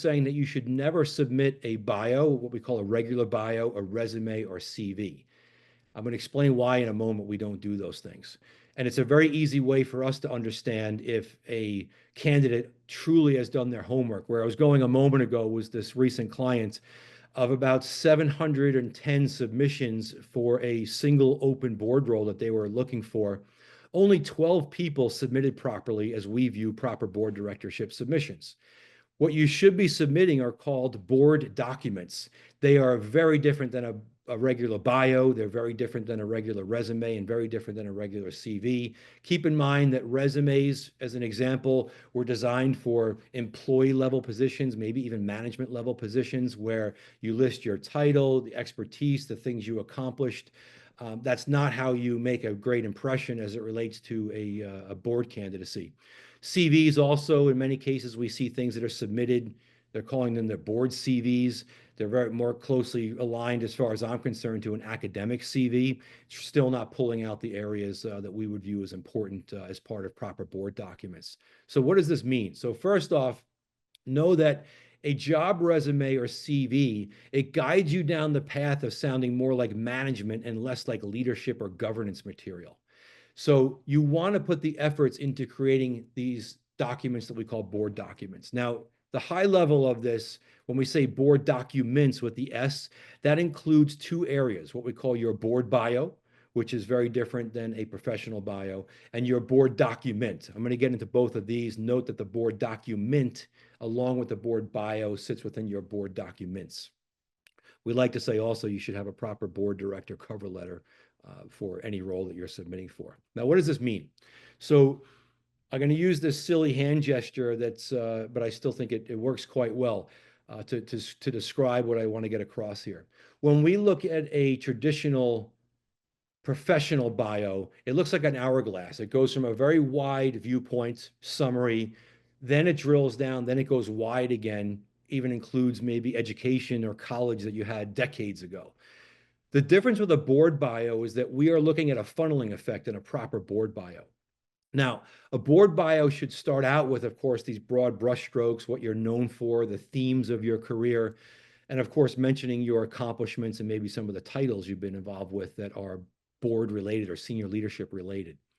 saying that you should never submit a bio, what we call a regular bio, a resume, or CV. I'm going to explain why in a moment we don't do those things. And it's a very easy way for us to understand if a candidate truly has done their homework. Where I was going a moment ago was this recent client of about 710 submissions for a single open board role that they were looking for. Only 12 people submitted properly as we view proper board directorship submissions. What you should be submitting are called board documents. They are very different than a regular bio. They're very different than a regular resume and very different than a regular CV. Keep in mind that resumes, as an example, were designed for employee level positions, maybe even management level positions, where you list your title, the expertise, the things you accomplished. That's not how you make a great impression as it relates to a board candidacy. CVs also, in many cases, we see things that are submitted. They're calling them their board CVs. They're very more closely aligned, as far as I'm concerned, to an academic CV. It's still not pulling out the areas that we would view as important as part of proper board documents. So what does this mean? So first off, know that a job resume or CV, it guides you down the path of sounding more like management and less like leadership or governance material. So you want to put the efforts into creating these documents that we call board documents. Now, the high level of this, when we say board documents with the S, that includes two areas, what we call your board bio, which is very different than a professional bio, and your board document. I'm going to get into both of these. Note that the board document, along with the board bio, sits within your board documents. We like to say also you should have a proper board director cover letter for any role that you're submitting for. Now, what does this mean? So I'm going to use this silly hand gesture but I still think it works quite well to describe what I want to get across here. When we look at a traditional professional bio, it looks like an hourglass. It goes from a very wide viewpoint, summary, then it drills down, then it goes wide again, even includes maybe education or college that you had decades ago. The difference with a board bio is that we are looking at a funneling effect in a proper board bio. Now, a board bio should start out with, of course, these broad brushstrokes, what you're known for, the themes of your career, and of course, mentioning your accomplishments and maybe some of the titles you've been involved with that are board related or senior leadership related.